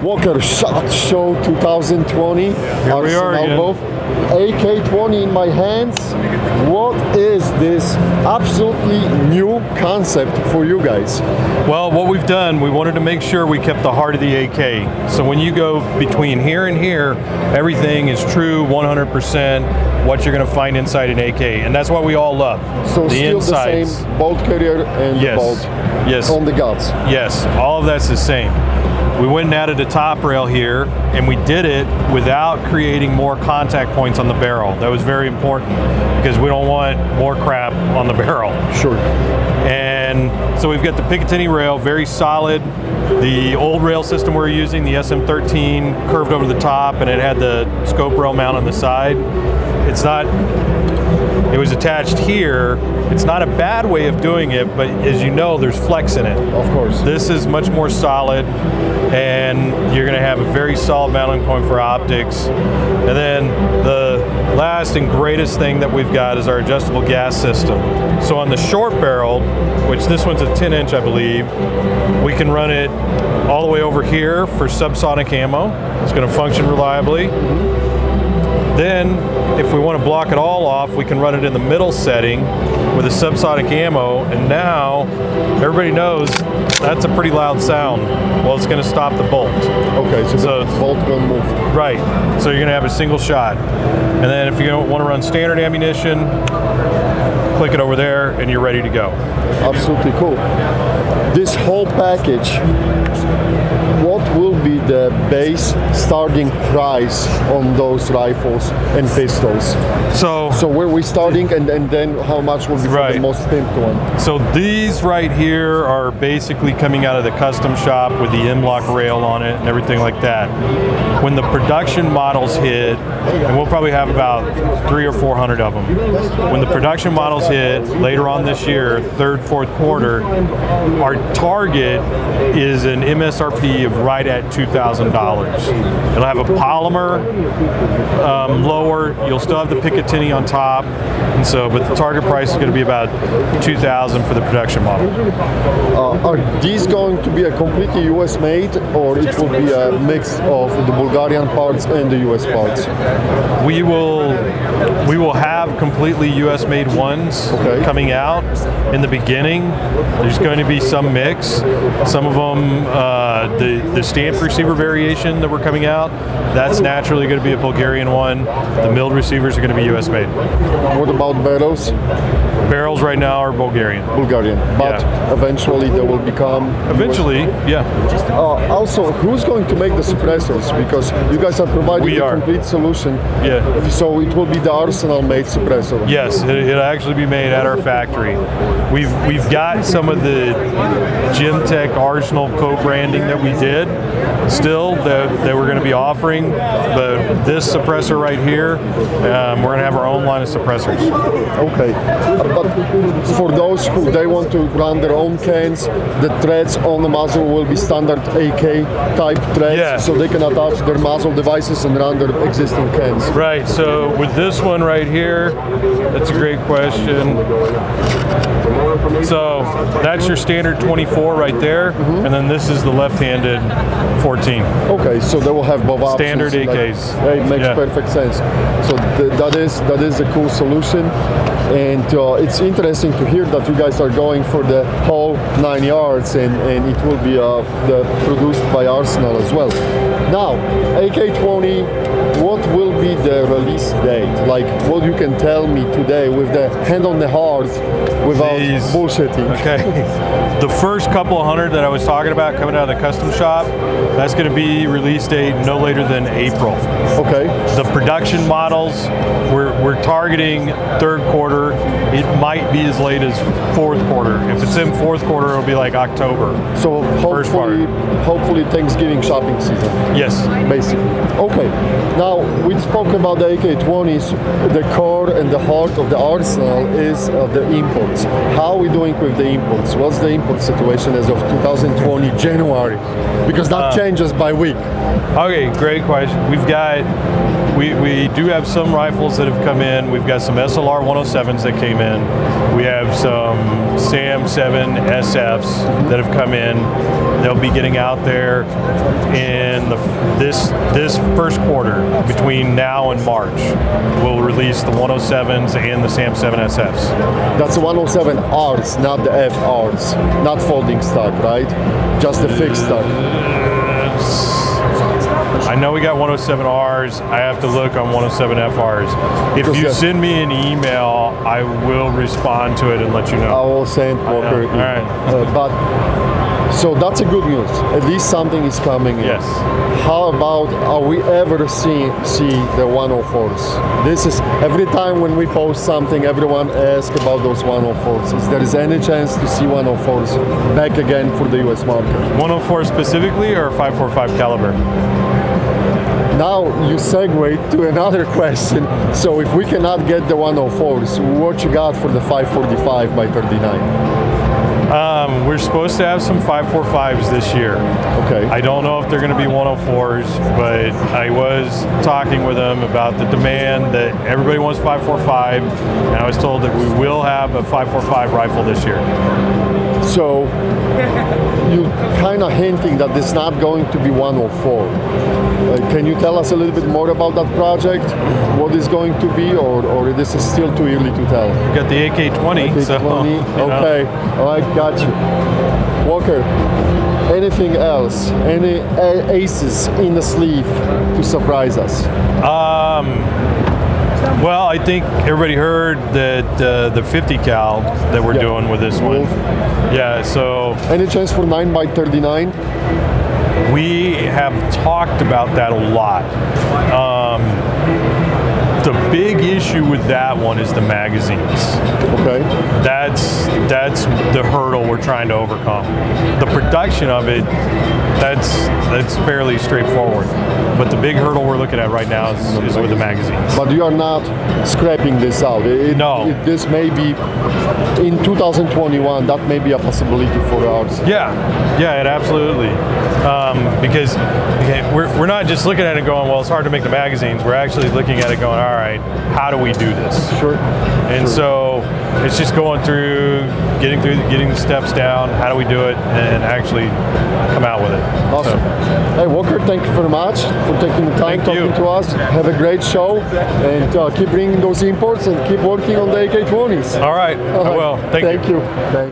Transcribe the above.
Walker Shot Show 2020. Here we are again. Both. AK20 in my hands. What is this absolutely new concept for you guys? Well, what we've done, we wanted to make sure we kept the heart of the AK. So when you go between here and here, everything is true 100% what you're going to find inside an AK. And that's what we all love. So the still insides. the same bolt carrier and Yes. bolt Yes. on the guts. Yes, all of that's the same. We went and added a top rail here, and we did it without creating more contact points on the barrel. That was very important because we don't want more crap on the barrel. Sure. And so we've got the Picatinny rail, very solid. The old rail system we were using, the SM13, curved over the top, and it had the scope rail mount on the side. It was attached here. It's not a bad way of doing it, but as you know, there's flex in it. Of course. This is much more solid, and you're going to have a very solid mounting point for optics. And then the last and greatest thing that we've got is our adjustable gas system. So on the short barrel, which this one's a 10-inch, I believe, we can run it all the way over here for subsonic ammo. It's going to function reliably. Then, if we want to block it all off, we can run it in the middle setting with a subsonic ammo, and now everybody knows that's a pretty loud sound. Well, it's going to stop the bolt. Okay, so the bolt will move. Right, so you're going to have a single shot. And then if you want to run standard ammunition, click it over there and you're ready to go. Absolutely cool. This whole package, what will be the base starting price on those rifles and pistols? So where are we starting, and then how much will be for the most pimped one? So these right here are basically coming out of the custom shop with the M-LOK rail on it and everything like that. When the production models hit, and we'll probably have about 300 or 400 of them. When the production models hit later on this year, third, fourth quarter, our target is an MSRP of right at $2,000. It'll have a polymer lower. You'll still have the Picatinny on top, and so, but the target price is going to be about $2,000 for the production model. Are these going to be a completely US made, or it will be a mix of the Bulgarian parts and the US parts? We will have completely US made ones coming out in the beginning. There's going to be some mix. Some of them, the stamped receiver variation that we're coming out, that's naturally going to be a Bulgarian one. The milled receivers are going to be US made. What about barrels? Barrels right now are Bulgarian. But eventually they will become... Eventually, yeah. Also, who's going to make the suppressors? Because you guys are providing a complete solution. Yeah. So it will be the Arsenal-made suppressor. Yes, it'll actually be made at our factory. We've got some of the Gemtech Arsenal co-branding that we did still that we're going to be offering, but this suppressor right here, we're going to have our own line of suppressors. Okay, but for those who they want to run their own cans, the threads on the muzzle will be standard AK type threads, so they can attach their muzzle devices and run their existing cans. Right, so with this one right here, that's a great question. So that's your standard 24 right there, and then this is the left-handed 14. Okay, so they will have both options. Standard AKs. It makes perfect sense. So that is a cool solution, and it's interesting to hear that you guys are going for the whole 9 yards, and it will be produced by Arsenal as well. Now, AK20, what will be the release date? Like, what you can tell me today with the hand on the heart, without bullshitting. Okay. The first couple of hundred that I was talking about coming out of the custom shop, that's going to be release date no later than April. Okay. The production models, we're targeting third quarter. It might be as late as fourth quarter. If it's in fourth quarter, it'll be like October. So hopefully Thanksgiving shopping season. Yes. Basically. Okay. Now, we spoke about the AK20s. The core and the heart of the arsenal is the imports. How are we doing with the imports? What's the import situation as of 2020 January? Because that changes by week. Okay, great question. we do have some rifles that have come in. We've got some SLR 107s that came in. We have some SAM 7 SFs that have come in. They'll be getting out there in this first quarter. Between now and March, we'll release the 107s and the SAM 7 SFs. That's the 107Rs, not the FRs, not folding stock, right? Just the fixed stock. I know we got 107Rs. I have to look on 107FRs. If you send me an email, I will respond to it and let you know. I will send Walker. All right. So that's a good news. At least something is coming in. Yes. How about, are we ever see the 104s? This is, every time when we post something, everyone asks about those 104s. Is there any chance to see 104s back again for the US market? 104 specifically or 545 caliber? Now you segue to another question. So if we cannot get the 104s, what you got for the 545 by 39? We're supposed to have some 545s this year. Okay. I don't know if they're going to be 104s, but I was talking with them about the demand that everybody wants 545, and I was told that we will have a 545 rifle this year. So you kind of hinting that it's not going to be 104. Can you tell us a little bit more about that project? What is going to be, or this is still too early to tell? We've got the AK20. AK20. So, okay. All right, got you. Walker, anything else? Any aces in the sleeve to surprise us? Well, I think everybody heard that the 50 cal that we're doing with this one. Yeah, so... Any chance for 9x39? We have talked about that a lot. The big issue with that one is the magazines. Okay. That's the hurdle we're trying to overcome. The production of it, that's fairly straightforward. But the big hurdle we're looking at right now is with the magazines. But you are not scrapping this out. No. This may be, in 2021, that may be a possibility for ours. Yeah, it absolutely. Because we're not just looking at it going, well, it's hard to make the magazines. We're actually looking at it going, all right, how do we do this? Sure. And so it's just going through getting the steps down. How do we do it and actually come out with it? Awesome. Hey, Walker, thank you very much for taking the time talking to us. Have a great show, and keep bringing those imports and keep working on the AK20s. All right, I will. Thank you. Thank you.